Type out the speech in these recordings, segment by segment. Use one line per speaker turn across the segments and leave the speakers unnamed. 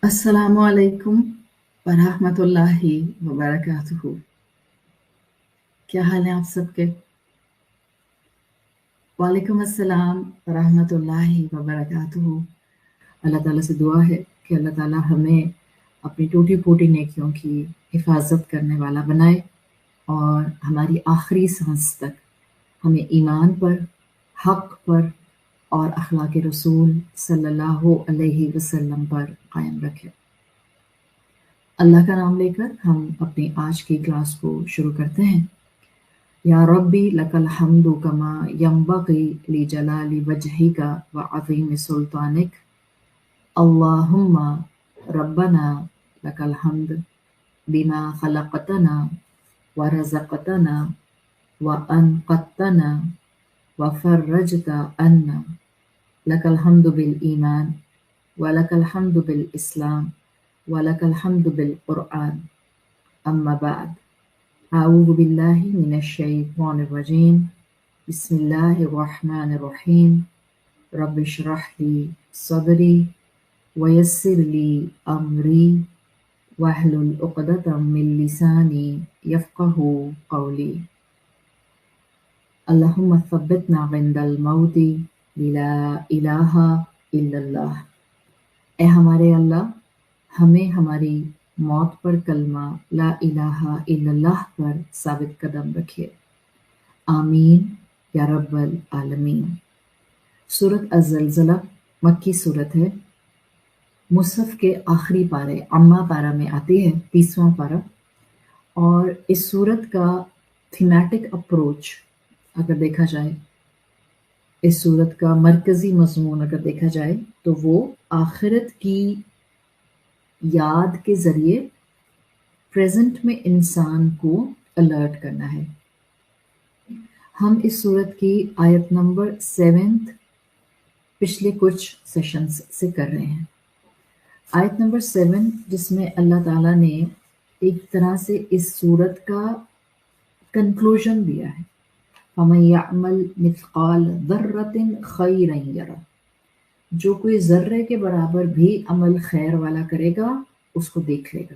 अस्सलामु अलैकुम वरहमतुल्लाहि वबरकातुहू। क्या हाल है आप सबके? वालेकुम अस्सलाम वरहमतुल्लाहि वबरकातुहू। अल्लाह ताला से दुआ है कि अल्लाह ताला हमें अपनी टूटी फूटी नेकियों की हिफाजत करने वाला बनाए और हमारी आखिरी सांस तक हमें ईमान पर, हक पर और अखलाक रसूल सल्लल्लाहु अलैहि वसल्लम पर कायम रखे। अल्लाह का नाम लेकर हम अपनी आज की क्लास को शुरू करते हैं। या रब्बी लकल हम्दु कमा यंबगी ली जलाली वजहिका व अज़ीम सुल्तानिक। अल्लाहुम्मा रब्बना लकल हम्द बिमा खलक़तना व रज़क़तना व अनक़ज़तना व फ़र्रजता अन्ना। लकल हम्दु बिल ईमान व लकल हम्दु बिल इस्लाम व लकल हम्दु बिल क़ुरआन। अम्मा बाद। अऊज़ु बिल्लाहि मिनश शैतानिर रजीम। बिस्मिल्लाहिर रहमानिर रहीम। रब्बि इश्रह ली सदरी व यस्सिर ली अमरी वहलुल उक़दतम मिन लिसानी यफ़क़हू क़ौली। अल्लाहुम्मा थब्बितना इंदल मौती ला इलाहा इल्लल्लाह। ए हमारे अल्लाह, हमें हमारी मौत पर कलमा ला इलाहा इल्लल्लाह पर साबित कदम रखिए। आमीन या रब्बल आलमीन। सूरत अज़्ज़लज़ला मक्की सूरत है। मुसहफ़ के आखिरी पारे अम्मा पारा में आती है, 30वां पारा। और इस सूरत का थीमेटिक अप्रोच अगर देखा जाए, इस सूरत का मरकज़ी मज़मून अगर देखा जाए तो वो आखिरत की याद के ज़रिए प्रेजेंट में इंसान को अलर्ट करना है। हम इस सूरत की आयत नंबर 7 पिछले कुछ सेशंस से कर रहे हैं। आयत नंबर 7 जिसमें अल्लाह ताला ने एक तरह से इस सूरत का कंक्लूजन दिया है। फमन यअमल मिस्क़ाल ज़र्रतिन खैरन यरा। जो कोई ज़र्रे के बराबर भी अमल खैर वाला करेगा उसको देख लेगा।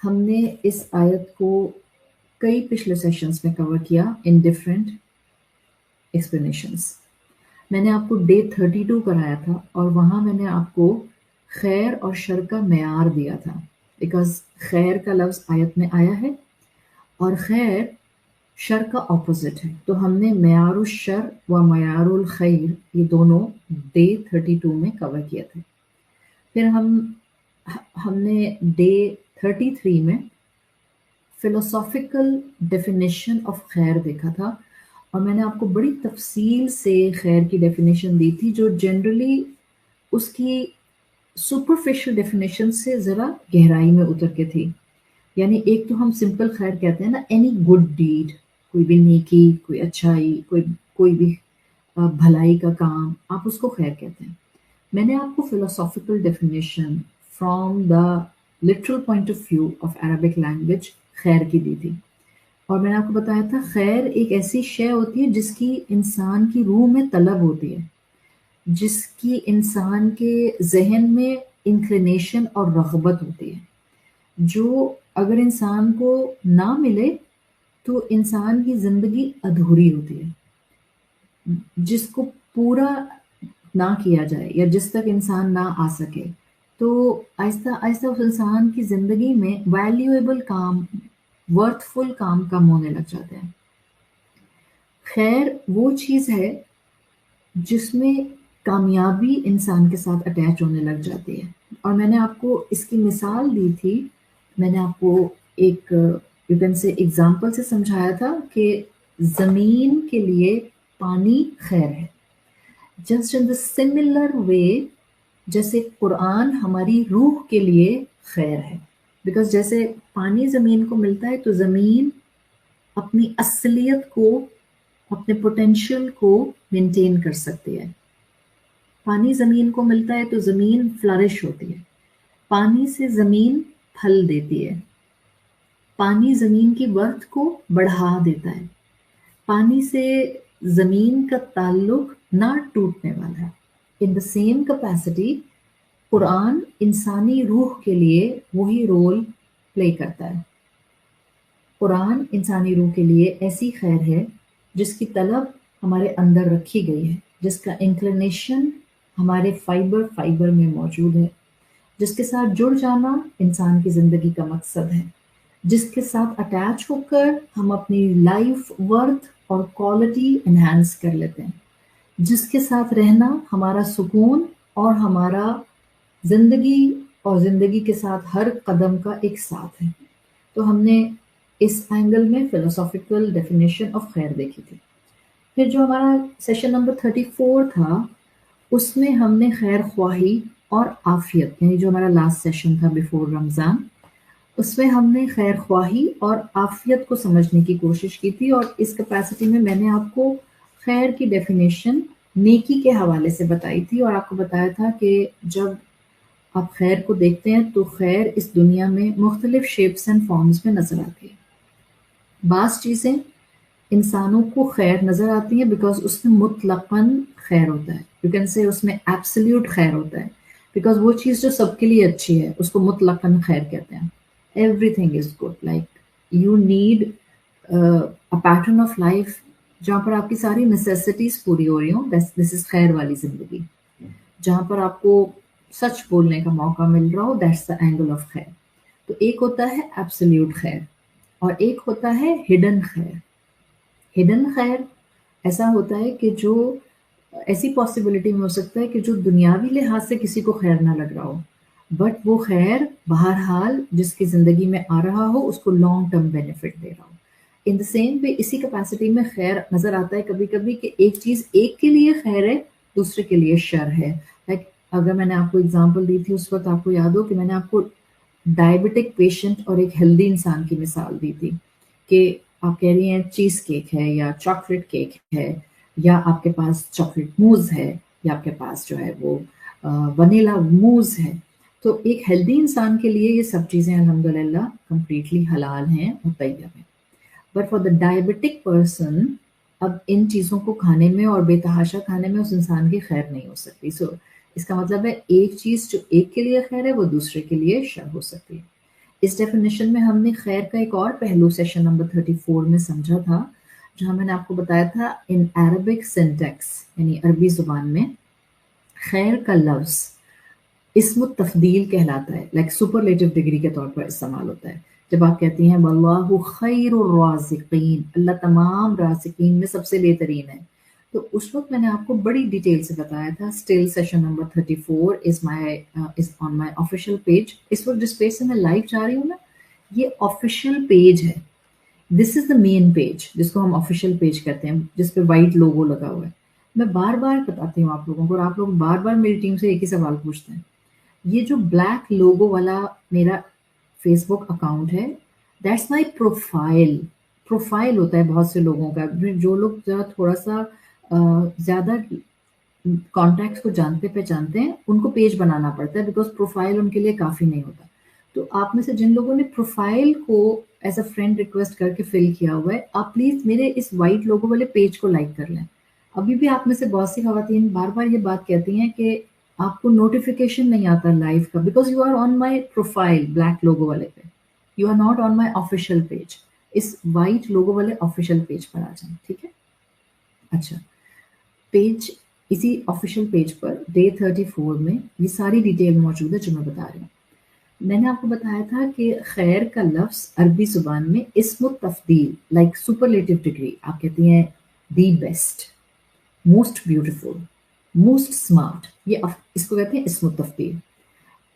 हमने इस आयत को कई पिछले सेशंस में कवर किया इन डिफरेंट एक्सप्लेनेशंस। मैंने आपको डे 32 कराया था और वहाँ मैंने आपको खैर और शर का मेयार दिया था, बिकॉज खैर का लफ्ज़ आयत में आया है और खैर शर का ऑपोजिट है। तो हमने मेयारुल शर व मेयारुल खैर ये दोनों डे 32 में कवर किए थे। फिर हमने डे 33 में फिलोसॉफिकल डेफिनेशन ऑफ खैर देखा था और मैंने आपको बड़ी तफसील से खैर की डेफिनेशन दी थी, जो जनरली उसकी सुपरफिशियल डेफिनेशन से ज़रा गहराई में उतर के थी। यानी एक तो हम सिंपल खैर कहते हैं ना, एनी गुड डीड, कोई भी नेकी, कोई अच्छाई, कोई भी भलाई का काम, आप उसको खैर कहते हैं। मैंने आपको philosophical definition from the literal point of view of Arabic language खैर की दी थी और मैंने आपको बताया था खैर एक ऐसी शय होती है जिसकी इंसान की रूह में तलब होती है, जिसकी इंसान के जहन में इंक्लिनेशन और रग़बत होती है, जो अगर इंसान को ना मिले तो इंसान की ज़िंदगी अधूरी होती है, जिसको पूरा ना किया जाए या जिस तक इंसान ना आ सके तो आहिस्ता आहिस्ता उस इंसान की ज़िंदगी में वैल्यूएबल काम, वर्थफुल काम कम होने लग जाते हैं। खैर वो चीज़ है जिसमें कामयाबी इंसान के साथ अटैच होने लग जाती है और मैंने आपको इसकी मिसाल दी थी। मैंने आपको एक यू कैन से एग्जाम्पल से समझाया था कि ज़मीन के लिए पानी खैर है। Just in the similar way जैसे कुरान हमारी रूह के लिए खैर है, बिकॉज जैसे पानी ज़मीन को मिलता है तो ज़मीन अपनी असलियत को, अपने पोटेंशियल को मेंटेन कर सकती है। पानी ज़मीन को मिलता है तो ज़मीन फ्लरिश होती है, पानी से ज़मीन फल देती है, पानी ज़मीन की वर्थ को बढ़ा देता है, पानी से ज़मीन का ताल्लुक ना टूटने वाला है। in the same capacity قرآن انسانی روح کے لیے وہی رول پلے کرتا ہے. قرآن انسانی روح کے لیے ایسی خیر ہے جس کی طلب ہمارے اندر رکھی گئی ہے، جس کا انکلینیشن ہمارے فائبر میں موجود ہے، جس کے ساتھ جڑ جانا انسان کی زندگی کا مقصد ہے، جس کے ساتھ اٹیچ ہو کر ہم اپنی لائف ورتھ اور کوالٹی انہینس کر لیتے ہیں، جس کے ساتھ رہنا ہمارا سکون اور ہمارا زندگی اور زندگی کے ساتھ ہر قدم کا ایک ساتھ ہے. تو ہم نے اس اینگل میں فلسافیکل ڈیفینیشن آف خیر دیکھی تھی. پھر جو ہمارا سیشن نمبر 34 تھا اس میں ہم نے خیر خواہی اور عافیت، یعنی جو ہمارا لاسٹ سیشن تھا بیفور رمضان، اس میں ہم نے خیر خواہی اور عافیت کو سمجھنے کی کوشش کی تھی. اور اس کیپیسٹی میں نے آپ کو خیر کی ڈیفینیشن نیکی کے حوالے سے بتائی تھی، اور آپ کو بتایا تھا کہ جب آپ خیر کو دیکھتے ہیں تو خیر اس دنیا میں مختلف شیپس اینڈ فارمز میں نظر آتی ہے. بعض چیزیں انسانوں کو خیر نظر آتی ہیں بیکاز اس میں مطلقاً خیر ہوتا ہے، یو کین سے اس میں ایبسلیوٹ خیر ہوتا ہے، بیکاز وہ چیز جو سب کے لیے اچھی ہے اس کو مطلقاً خیر کہتے ہیں. Every thing is good, like you need a pattern of life جہاں پر آپ کی ساری نیسیسٹیز پوری ہو رہی ہوں، دس از خیر والی زندگی. جہاں پر آپ کو سچ بولنے کا موقع مل رہا ہو، دیٹس دا اینگل آف خیر. تو ایک ہوتا ہے ایبسلیوٹ خیر اور ایک ہوتا ہے ہڈن خیر. ہڈن خیر ایسا ہوتا ہے کہ جو ایسی پاسبلٹی میں ہو سکتا ہے کہ جو دنیاوی لحاظ سے کسی کو خیر نہ لگ رہا ہو، بٹ وہ خیر بہرحال جس کی زندگی میں آ رہا ہو اس کو لانگ ٹرم بینیفٹ دے رہا ہو. ان دا سیم وے اسی کیپیسٹی میں خیر نظر آتا ہے کبھی کبھی کہ ایک چیز ایک کے لیے خیر ہے، دوسرے کے لیے شر ہے. لائک اگر میں نے آپ کو اگزامپل دی تھی اس وقت آپ کو یاد ہو کہ میں نے آپ کو ڈائبٹک پیشنٹ اور ایک ہیلدی انسان کی مثال دی تھی کہ آپ کہہ رہی ہیں چیز کیک ہے یا چاکلیٹ کیک ہے یا آپ کے پاس چاکلیٹ موز ہے یا آپ کے پاس جو ہے وہ ونیلا موز ہے. تو ایک ہیلدی انسان کے لیے یہ سب چیزیں الحمدللہ کمپلیٹلی حلال ہیں اور طیب ہیں. But for the diabetic person اب ان چیزوں کو کھانے میں اور بے تحاشا کھانے میں اس انسان کی خیر نہیں ہو سکتی. سو اس کا مطلب ہے ایک چیز جو ایک کے لیے خیر ہے وہ دوسرے کے لیے شر ہو سکتی ہے. اس ڈیفینیشن میں ہم نے خیر کا ایک اور پہلو سیشن نمبر 34 میں سمجھا تھا، جہاں میں نے آپ کو بتایا تھا ان عربک سینٹیکس یعنی عربی زبان میں خیر کا لفظ اسم التفضیل کہلاتا ہے، لائک سپرلیٹو ڈگری کے طور پر استعمال ہوتا ہے. جب آپ کہتی ہیں واللہ خیر الرازقین، اللہ تمام رازقین میں سب سے بہترین ہے، تو اس وقت میں نے آپ کو بڑی ڈیٹیل سے بتایا تھا. Still session number 34 is on my official page. اس وقت جس پیج سے میں لائیو جا رہی ہوں نا، یہ آفیشیل پیج ہے. دس از دا مین پیج جس کو ہم آفیشیل پیج کہتے ہیں، جس پہ وائٹ لوگو لگا ہوا ہے. میں بار بار بتاتی ہوں آپ لوگوں کو، اور آپ لوگ بار بار میری ٹیم سے ایک ہی سوال پوچھتے ہیں. یہ جو بلیک لوگو والا میرا فیس بک اکاؤنٹ ہے، دیٹس مائی پروفائل ہوتا ہے بہت سے لوگوں کا. جو لوگ ذرا تھوڑا سا زیادہ کانٹیکٹس کو جانتے پہچانتے ہیں ان کو پیج بنانا پڑتا ہے، بیکاز پروفائل ان کے لیے کافی نہیں ہوتا. تو آپ میں سے جن لوگوں نے پروفائل کو ایز اے فرینڈ ریکویسٹ کر کے فل کیا ہوا ہے، آپ پلیز میرے اس وائٹ لوگو والے پیج کو لائک کر لیں. ابھی بھی آپ میں سے بہت سی خواتین بار بار یہ بات کہتی ہیں کہ آپ کو نوٹیفیکیشن نہیں آتا لائیو کا، because you are on my profile black logo والے پہ، you are not on my official page. اس وائٹ لوگو والے آفیشیل پیج پر آ جائیں، ٹھیک ہے؟ اچھا، پیج اسی آفیشیل پیج پر ڈے 34 میں یہ ساری ڈیٹیل موجود ہے جو میں بتا رہی ہوں. میں نے آپ کو بتایا تھا کہ خیر کا لفظ عربی زبان میں اسم التفضیل، لائک سپرلیٹو ڈگری، آپ کہتی ہیں the best, most beautiful, most smart, یہ اس کو کہتے ہیں اسم التفضیل.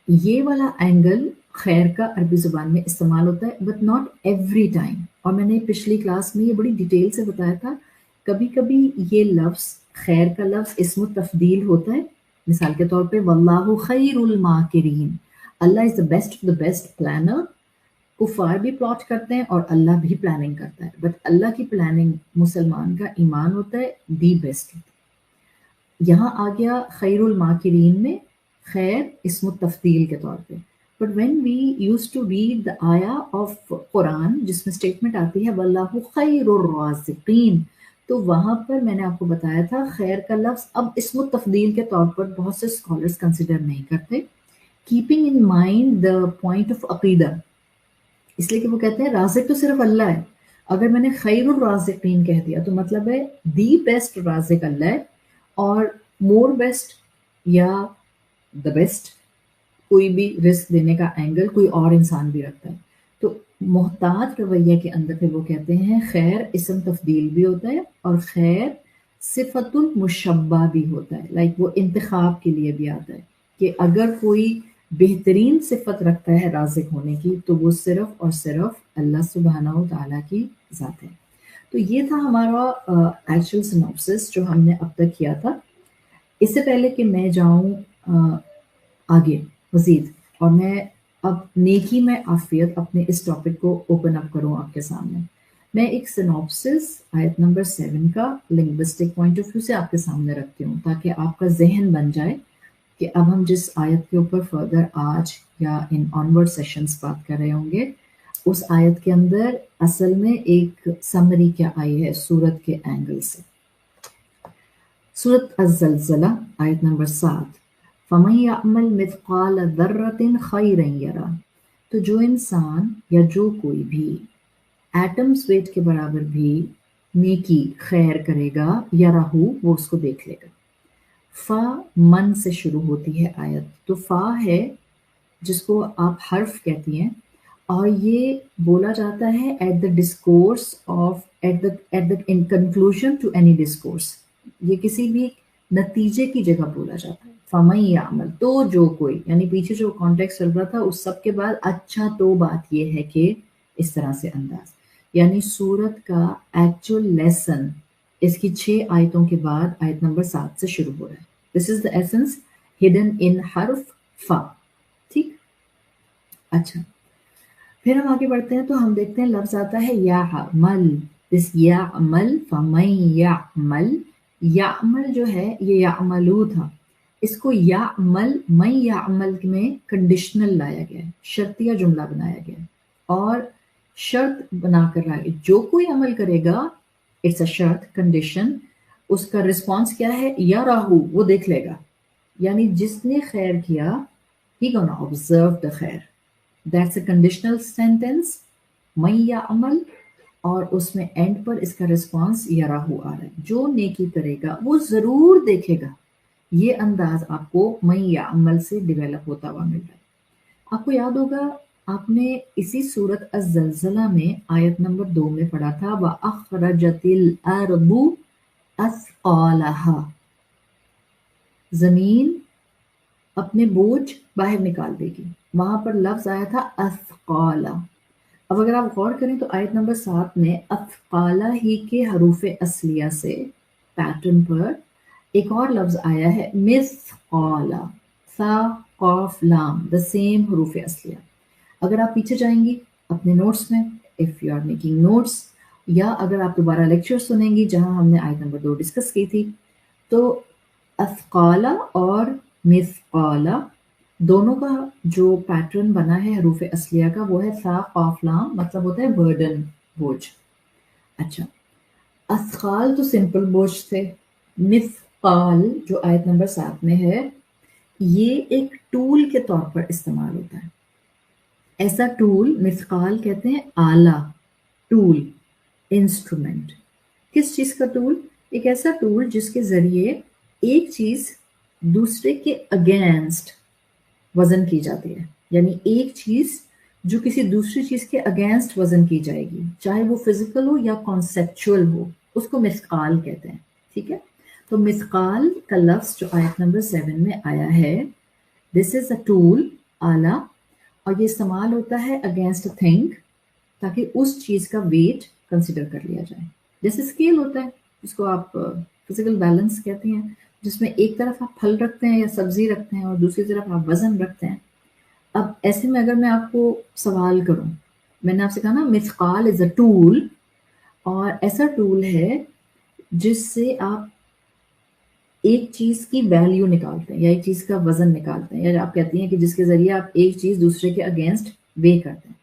یہ والا اینگل خیر کا عربی زبان میں استعمال ہوتا ہے، بٹ ناٹ ایوری ٹائم. اور میں نے پچھلی کلاس میں یہ بڑی ڈیٹیل سے بتایا تھا، کبھی کبھی یہ لفظ خیر کا لفظ اسم التفضیل ہوتا ہے. مثال کے طور پہ واللہ خیر الماکرین، Allah is the best of the best planner. کفار بھی پلاٹ کرتے ہیں اور اللہ بھی پلاننگ کرتا ہے، بٹ اللہ کی پلاننگ مسلمان کا ایمان ہوتا ہے، دی بیسٹ ہوتا ہے. یہاں آ گیا خیر الماکرین میں خیر اسم التفضیل کے طور پہ. But when we use to read the آیا آف قرآن جس میں اسٹیٹمنٹ آتی ہے واللہ خیر الرازقین، تو وہاں پر میں نے آپ کو بتایا تھا خیر کا لفظ اب اسم التفضیل کے طور پر بہت سے اسکالرس کنسیڈر نہیں کرتے، keeping in mind the point of عقیدہ، اس لیے کہ وہ کہتے ہیں رازق تو صرف اللہ ہے. اگر میں نے خیر الرازقین کہہ دیا تو مطلب ہے دی بیسٹ رازق اللہ ہے، اور مور بیسٹ یا دا بیسٹ کوئی بھی رزق دینے کا اینگل کوئی اور انسان بھی رکھتا ہے. تو محتاط رویہ کے اندر پھر وہ کہتے ہیں خیر اسم تفضیل بھی ہوتا ہے اور خیر صفت المشبہ بھی ہوتا ہے، لائک وہ انتخاب کے لیے بھی آتا ہے کہ اگر کوئی بہترین صفت رکھتا ہے رازق ہونے کی تو وہ صرف اور صرف اللہ سبحانہ و تعالیٰ کی ذات ہے. تو یہ تھا ہمارا ایکچوئل سنوپسس جو ہم نے اب تک کیا تھا. اس سے پہلے کہ میں جاؤں آگے مزید اور میں اب نیکی میں عافیت اپنے اس ٹاپک کو اوپن اپ کروں آپ کے سامنے، میں ایک سنوپسس آیت نمبر 7 کا لنگوسٹک پوائنٹ آف ویو سے آپ کے سامنے رکھتی ہوں تاکہ آپ کا ذہن بن جائے کہ اب ہم جس آیت کے اوپر فردر آج یا ان آنورڈ سیشنز بات کر رہے ہوں گے اس آیت کے اندر اصل میں ایک سمری کیا آئی ہے سورت کے اینگل سے. سورت الزلزلہ آیت نمبر 7 فَمَن يَعْمَلْ مِثْقَالَ ذَرَّةٍ خَيْرًا يَرَهُ، تو جو انسان یا جو کوئی بھی ایٹمز ویٹ کے برابر بھی نیکی خیر کرے گا یا رہو وہ اس کو دیکھ لے گا. فا من سے شروع ہوتی ہے آیت، تو فا ہے جس کو آپ حرف کہتی ہیں اور یہ بولا جاتا ہے at the discourse of at the in conclusion to any discourse, یہ کسی بھی نتیجے کی جگہ بولا جاتا ہے. فَمَن يَعْمَلْ، تو جو کوئی، یعنی پیچھے جو کانٹیکسٹ چل رہا تھا اس سب کے بعد اچھا تو بات یہ ہے کہ اس طرح سے انداز، یعنی سورت کا ایکچوئل لیسن اس کی 6 آیتوں کے بعد آیت نمبر 7 سے شروع ہو رہا ہے. دس از دا ایسنس ہڈن ان حرف فا. ٹھیک، اچھا پھر ہم آگے بڑھتے ہیں تو ہم دیکھتے ہیں لفظ آتا ہے یعمل. دس یعمل فمن یعمل، یعمل جو ہے یہ یعملو تھا، اس کو یعمل من یعمل میں کنڈیشنل لایا گیا ہے، شرطیہ جملہ بنایا گیا ہے اور شرط بنا کر رہا ہے جو کوئی عمل کرے گا اٹس اے شرط کنڈیشن، اس کا رسپانس کیا ہے یا راہو وہ دیکھ لے گا، یعنی جس نے خیر کیا ہی گونا آبزرو دا خیر. دیٹس اے کنڈیشنل سینٹینس من یعمل، اور اس میں اینڈ پر اس کا رسپانس یا راہو آ رہا ہے، جو نیکی کرے گا وہ ضرور دیکھے گا. یہ انداز آپ کو من یعمل سے ڈیولپ ہوتا ہوا مل رہا ہے. آپ کو یاد ہوگا آپ نے اسی سورت الزلزلہ میں آیت نمبر 2 میں پڑھا تھا وَأَخْرَجَتِ الْأَرْضُ أَثْقَالَهَا، زمین اپنے بوجھ باہر نکال دے گی، وہاں پر لفظ آیا تھا اثقالا. اب اگر آپ غور کریں تو آیت نمبر 7 میں اثقالا ہی کے حروف اصلیہ سے پیٹرن پر ایک اور لفظ آیا ہے مثقالا، ثا قاف لام، دا سیم حروف اصلیہ. اگر آپ پیچھے جائیں گی اپنے نوٹس میں if you are making notes, یا اگر آپ دوبارہ لیکچر سنیں گی جہاں ہم نے آیت نمبر 2 ڈسکس کی تھی، تو اثقالا اور مثقالا دونوں کا جو پیٹرن بنا ہے حروف اصلیہ کا وہ ہے ثا قاف لام، مطلب ہوتا ہے برڈن، بوجھ. اچھا اثقال تو سمپل بوجھ تھے، مثقال جو آیت نمبر 7 میں ہے یہ ایک ٹول کے طور پر استعمال ہوتا ہے. ایسا ٹول مثقال کہتے ہیں آلہ، ٹول، انسٹرومنٹ. کس چیز کا ٹول؟ ایک ایسا ٹول جس کے ذریعے ایک چیز دوسرے کے اگینسٹ وزن کی جاتی ہے، یعنی ایک چیز جو کسی دوسری چیز کے اگینسٹ وزن کی جائے گی، چاہے وہ فزیکل ہو یا کانسیپچول ہو، اس کو مثقال کہتے ہیں. ٹھیک ہے، تو مثقال کا لفظ جو آیت نمبر 7 میں آیا ہے دس از اے ٹول، آلہ، اور یہ استعمال ہوتا ہے اگینسٹ اے تھنگ تاکہ اس چیز کا ویٹ کنسیڈر کر لیا جائے. جیسے اسکیل ہوتا ہے جس کو آپ فزیکل بیلنس کہتے ہیں، جس میں ایک طرف آپ پھل رکھتے ہیں یا سبزی رکھتے ہیں اور دوسری طرف آپ وزن رکھتے ہیں. اب ایسے میں اگر میں آپ کو سوال کروں، میں نے آپ سے کہا نا مثقال از اے ٹول، اور ایسا ٹول ہے جس سے آپ ایک چیز کی ویلیو نکالتے ہیں یا ایک چیز کا وزن نکالتے ہیں، یا آپ کہتی ہیں کہ جس کے ذریعے آپ ایک چیز دوسرے کے اگینسٹ وے کرتے ہیں.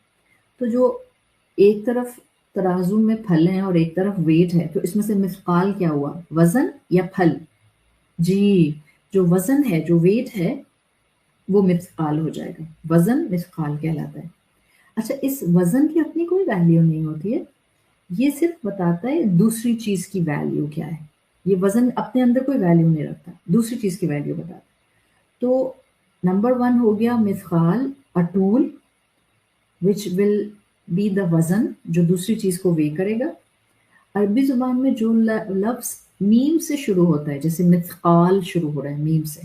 تو جو ایک طرف तराजू में फल हैं और एक तरफ वेट है, तो इसमें से मिस्काल क्या हुआ, वजन या फल? जी, जो वजन है, जो वेट है, वो मिस्काल हो जाएगा, वजन मिस्काल कहलाता है। अच्छा, इस वजन की अपनी कोई वैल्यू नहीं होती है, ये सिर्फ बताता है दूसरी चीज की वैल्यू क्या है। ये वजन अपने अंदर कोई वैल्यू नहीं रखता, दूसरी चीज की वैल्यू बताता है। तो नंबर 1 हो गया मिस्काल, a tool which will be the वजन, जो दूसरी चीज को वे करेगा। अरबी जुबान में जो लफ्ज मीम से शुरू होता है, जैसे मिस्काल शुरू हो रहा है मीम से,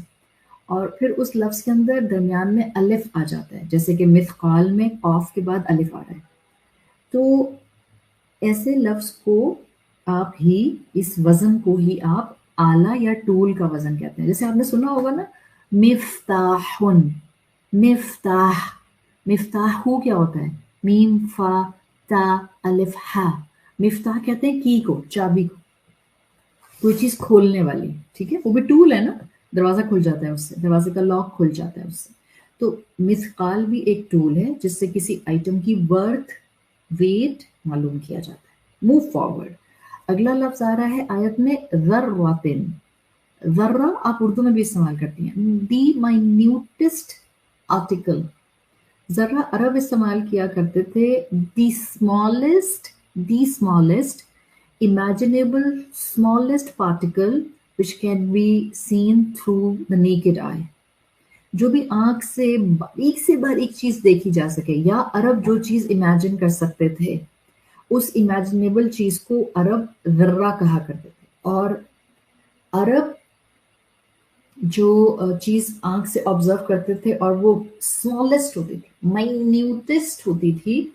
और फिर उस लफ्ज के अंदर दरमियान में अलिफ आ जाता है, जैसे कि मिस्काल में कॉफ के बाद अलिफ आ रहा है, तो ऐसे लफ्ज को आप ही, इस वजन को ही आप आला या टूल का वजन कहते हैं। जैसे आपने सुना होगा ना, मिफ्ताहुन, मिफ्ताह, मिफ्ताहू क्या होता है, मीम फा ता अलिफ हा। मिफ्ताह कहते हैं की को, चाबी को, कोई चीज खोलने वाली, ठीक है, वो भी टूल है ना, दरवाजा खुल जाता है उससे, दरवाजे का लॉक खुल जाता है उससे। तो मिस्काल भी एक टूल है जिससे किसी आइटम की वर्थ, वेट मालूम किया जाता है। मूव फॉरवर्ड, अगला लफ्ज आ रहा है आयत में ज़र्रतिन। ज़र्रा आप उर्दू में भी इस्तेमाल करती हैं, दी माइन्यूटेस्ट आर्टिकल। ज़र्रा अरब इस्तेमाल किया करते थे, the smallest imaginable smallest particle which can be seen through the naked eye, जो भी आंख से बारीक चीज देखी जा सके, या अरब जो चीज इमेजिन कर सकते थे उस इमेजिनेबल चीज को अरब ज़र्रा कहा करते थे। और अरब जो चीज आंख से ऑब्जर्व करते थे और वो स्मॉलेस्ट होती थी, माइन्यूटेस्ट होती थी,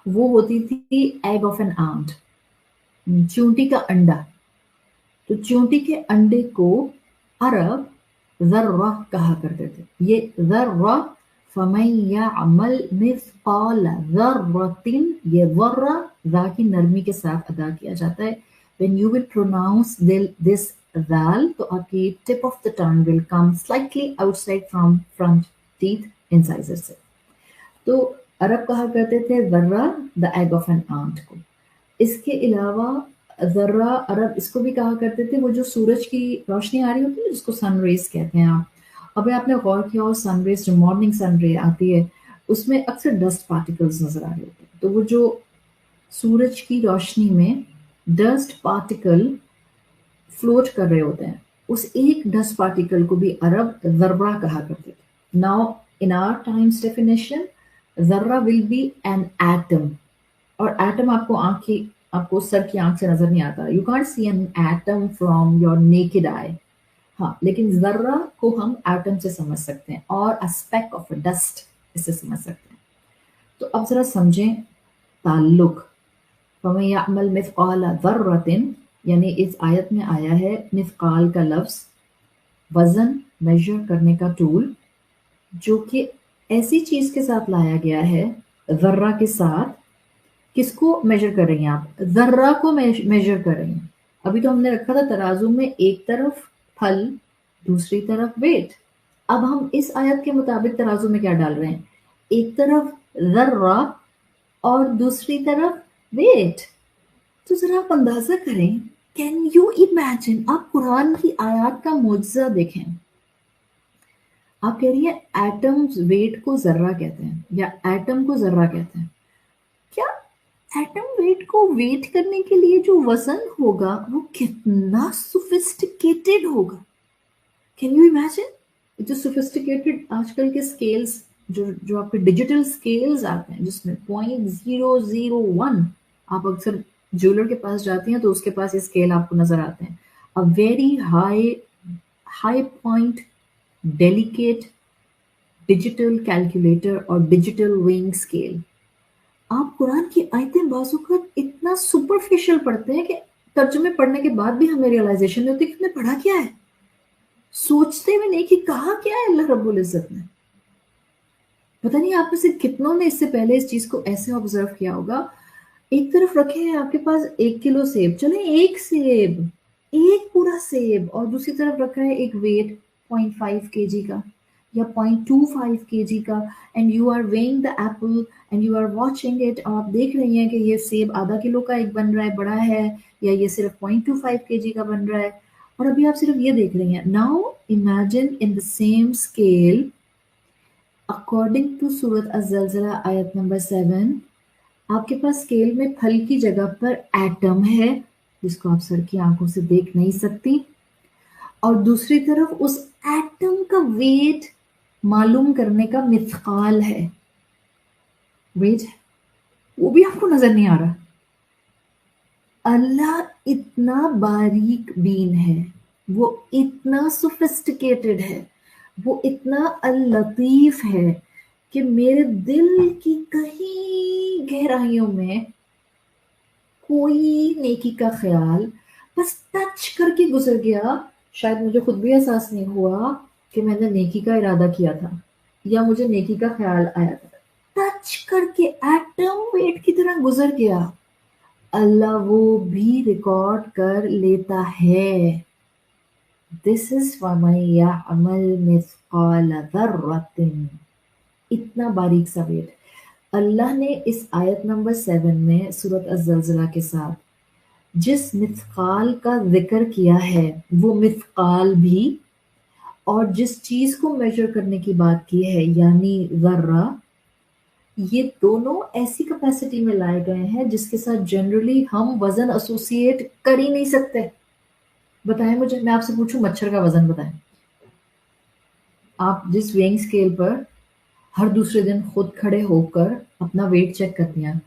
वो होती थी एग ऑफ एन आंट, चूंटी का अंडा। तो चूंटी के अंडे को अरब ज़र्रा कहा करते थे। ये ज़र्रा, फमन यअमल मिस्काल ज़र्रतिन, ये ज़र्रा ज़ा की नरमी के साथ अदा किया जाता है। When you will pronounce this ज़ाल, तो आपकी tip of the tongue will come slightly outside from front teeth incisor से। तो अरब कहा करते थे ज़र्रा the egg of an ant को। इसके अलावा ज़र्रा अरब इसको भी कहा करते थे, वो जो सूरज की रोशनी आ रही होती है जिसको सन रेज कहते हैं आप। अभी आपने गौर किया हो, सन रेज जो मॉर्निंग सन रे आती है उसमें अक्सर डस्ट पार्टिकल्स नजर आ रहे होते हैं, तो वो जो सूरज की रोशनी में डस्ट पार्टिकल फ्लोट कर रहे होते हैं, उस एक डस्ट पार्टिकल को भी अरब ज़र्रा कहा करते थे। Now in our times definition, ज़र्रा विल बी एन एटम, और एटम आपको सर की आंख से नजर नहीं आता, you can't see an atom from your naked eye. हाँ, लेकिन ज़र्रा को हम एटम से समझ सकते हैं और a speck of a dust इससे समझ सकते हैं। तो अब जरा समझें ताल्लुक, फमन यअमल मिस्काल ज़र्रतिन, यानी इस आयत में आया है मिस्काल का लफ्ज, वजन मेजर करने का टूल, जो कि ऐसी चीज के साथ लाया गया है ज़र्रा के साथ। किसको मेजर कर रही हैं आप, ज़र्रा को मेजर कर रही हैं। अभी तो हमने रखा था तराजू में एक तरफ फल, दूसरी तरफ वेट। अब हम इस आयत के मुताबिक तराजू में क्या डाल रहे हैं, एक तरफ ज़र्रा और दूसरी तरफ वेट। तो जरा आप अंदाजा करें, कैन यू इमेजिन, आप कुरान की आयत का मुआजिज़ा देखें। आप कह रही है एटम्स वेट को ज़र्रा कहते हैं या एटम को ज़र्रा कहते हैं। क्या एटम वेट को वेट करने के लिए जो वजन होगा वो कितना सोफिस्टिकेटेड होगा, कैन यू इमेजिन। जो सोफिस्टिकेटेड आजकल के स्केल्स, जो आपके डिजिटल स्केल्स आते हैं जिसमें 0.001, आप अक्सर ज्वेलर के पास जाती हैं तो उसके पास ये स्केल आपको नजर आते हैं, a very high point delicate digital calculator और डिजिटल वेइंग स्केल। आप कुरान की आयतें बाज़ इतना सुपरफिशियल पढ़ते हैं कि तर्जुमे पढ़ने के बाद भी हमें रियलाइजेशन नहीं होती कि हमने पढ़ा क्या है, सोचते हुए नहीं कि कहा क्या है अल्लाह रब्बुल इज्जत ने। पता नहीं आप में से कितनों ने इससे पहले इस चीज को ऐसे ऑब्जर्व किया होगा, एक तरफ रखे हैं आपके पास 1 किलो सेब, चले एक सेब, एक पूरा सेब, और दूसरी तरफ रखा है एक वेट 0.5 kg का। या 0.25 kg का, and you are weighing the apple and you are watching it, और आप देख रही हैं कि ये सेब आधा किलो का एक बन रहा है, बड़ा है, या ये सिर्फ 0.25 kg का बन रहा है, और अभी आप सिर्फ ये देख रही हैं. Now imagine in the same scale, according to सूरत अज़्ज़लज़ला आयत नंबर 7, आपके पास स्केल में फल की जगह पर एटम है जिसको आप सर की आंखों से देख नहीं सकती, और दूसरी तरफ उस एटम का वेट मालूम करने का मिथकाल है, वेट है, वो भी आपको नजर नहीं आ रहा. अल्लाह इतना बारीक बीन है, वो इतना सोफिस्टिकेटेड है, वो इतना अल लतीफ है कि मेरे दिल की कहीं गहराइयों में कोई नेकी का ख्याल बस टच करके गुजर गया. शायद मुझे खुद भी एहसास नहीं हुआ कि मैंने नेकी का इरादा किया था या मुझे नेकी का ख्याल आया था. टच करके एटम वेट की तरह गुजर गया. अल्लाह वो भी रिकॉर्ड कर लेता है. दिस इज वमन यअमल मिस्काल ज़र्रतिन. इतना बारीक सा वेट. अल्लाह ने इस आयत नंबर 7 में सूरत अज़्ज़लज़ला के साथ जिस मिथकाल का जिक्र किया है, वो मिथकाल भी, और जिस चीज को मेजर करने की बात की है यानी ज़र्रा, ये दोनों ऐसी कैपेसिटी में लाए गए हैं जिसके साथ जनरली हम वजन एसोसिएट कर ही नहीं सकते. बताएं मुझे, मैं आपसे पूछूं मच्छर का वजन बताएं. आप जिस वेइंग स्केल पर हर दूसरे दिन खुद खड़े होकर अपना वेट चेक करती हैं,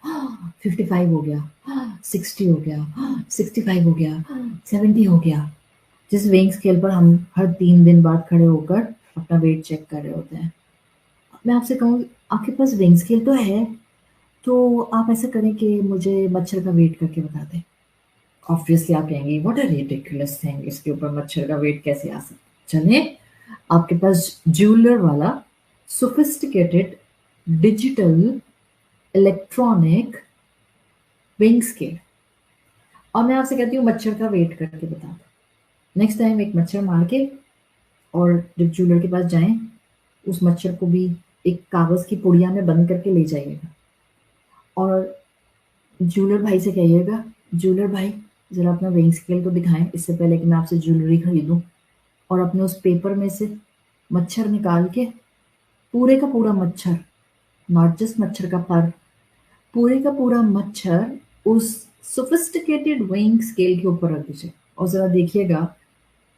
55 हो गया, 60 हो गया, 65 हो गया, 70 हो गया, जिस वेइंग स्केल पर हम हर 3 दिन बाद खड़े होकर अपना वेट चेक कर रहे होते हैं. मैं आपसे कहूँ आपके पास वेइंग स्केल तो है, तो आप ऐसा करें कि मुझे मच्छर का वेट करके बता दें. ऑब्वियसली आप कहेंगे व्हाट अ रिडिकुलस थिंग, इसके ऊपर मच्छर का वेट कैसे आ सकता. चलिए, आपके पास ज्वेलर वाला sophisticated digital electronic weighing scale, और मैं आपसे कहती हूँ मच्छर का वेट करके बता दो. नेक्स्ट टाइम एक मच्छर मार के और जब ज्वेलर के पास जाएं, उस मच्छर को भी एक कागज की पुड़िया में बंद करके ले जाइएगा, और ज्वेलर भाई से कहिएगा, ज्वेलर भाई जरा अपना वेइंग स्केल तो दिखाएं इससे पहले कि मैं आपसे ज्वेलरी खरीदूं, और अपने उस पेपर में से मच्छर निकाल के पूरे का पूरा मच्छर, नॉट जस्ट मच्छर का पर, पूरे का पूरा मच्छर उस सोफिस्टिकेटेड वेइंग स्केल के ऊपर रख दीजिए, और जरा देखिएगा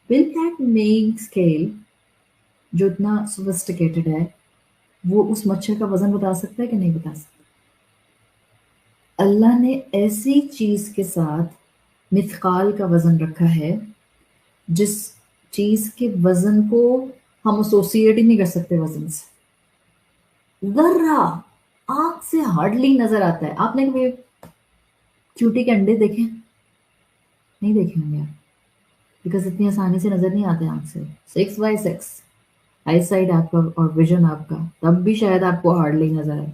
विल दैट वेइंग स्केल जो इतना सोफिस्टिकेटेड है वो उस मच्छर का वजन बता सकता है कि नहीं बता सकता. अल्लाह ने ऐसी चीज के साथ मिथकाल का वजन रखा है जिस चीज के वजन को हम एसोसिएट ही नहीं कर सकते वजन से. जर्रा आंख से हार्डली नजर आता है. आपने कभी चूटी के अंडे देखे? नहीं देखे होंगे यार, बिकॉज इतनी आसानी से नजर नहीं आते आंख से. 6x6 आई साइड आपका और विजन आपका, तब भी शायद आपको हार्डली नजर आए.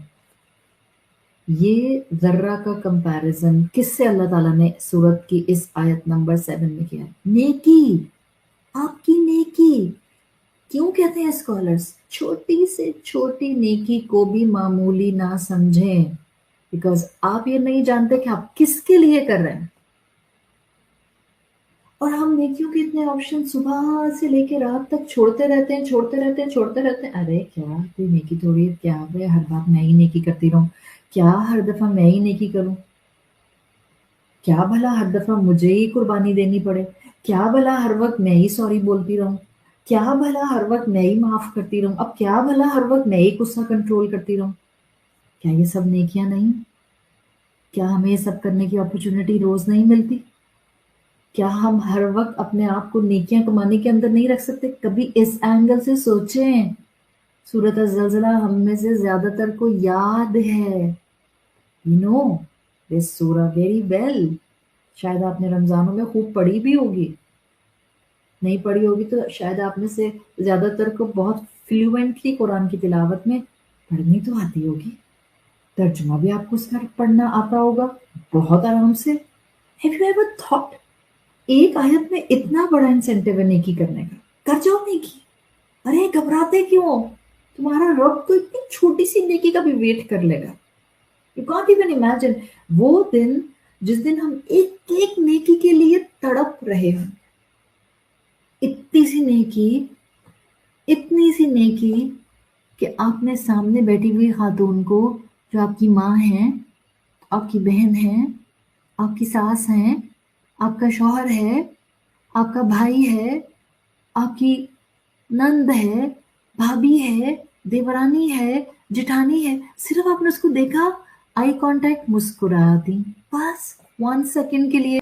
ये जर्रा का कंपैरिजन किससे अल्लाह ताला ने सूरत की इस आयत नंबर 7 में किया है? नेकी, आपकी नेकी. क्यों कहते हैं स्कॉलर्स छोटी से छोटी नेकी को भी मामूली ना समझें, बिकॉज आप ये नहीं जानते कि आप किसके लिए कर रहे हैं. और हम नेकियों के इतने ऑप्शन सुबह से लेकर रात तक छोड़ते रहते हैं, छोड़ते रहते हैं, छोड़ते रहते हैं. अरे क्या कोई नेकी थोड़ी है, क्या भाई हर बात मैं ही नेकी करती रहूं, क्या हर दफा मैं ही नेकी करूं, क्या भला हर दफा मुझे ही कुर्बानी देनी पड़े, क्या भला हर वक्त मैं ही सॉरी बोलती रहूं, क्या भला हर वक्त मैं ही माफ करती रहूं, अब क्या भला हर वक्त मैं ही गुस्सा कंट्रोल करती रहूं. क्या ये सब नेकियां नहीं? क्या हमें ये सब करने की अपॉर्चुनिटी रोज नहीं मिलती? क्या हम हर वक्त अपने आप को नेकियां कमाने के अंदर नहीं रख सकते? कभी इस एंगल से सोचें. सूरत अज़्ज़लज़ला हम में से ज्यादातर को याद है, यू नो दिस सूरा वेरी वेल. शायद आपने रमजानों में खूब पढ़ी भी होगी, नहीं पढ़ी होगी तो शायद आप में से ज्यादातर को बहुत फ्लुएंटली कुरान की तिलावत में पढ़नी तो आती होगी, तर्जुमा भी आपको उसका पढ़ना आता होगा बहुत आराम से. हैव यू एवर थॉट एक आयत में इतना बड़ा इंसेंटिव है नेकी करने का, कर जाओ नेकी. अरे घबराते क्यों? तुम्हारा रब तो इतनी छोटी सी नेकी का भी वेट कर लेगा। यू कांट इवन इमेजिन वो दिन जिस दिन हम एक एक नेकी के लिए तड़प रहे हैं। इतनी सी नेकी, इतनी सी नेकी कि आपने सामने बैठी हुई खातून को, जो आपकी माँ है, आपकी बहन है, आपकी सास है, आपका शौहर है, आपका भाई है, आपकी नंद है, भाभी है, देवरानी है, जेठानी है, सिर्फ आपने उसको देखा, आई कांटेक्ट, मुस्कुरा दी, बस 1 सेकंड के लिए।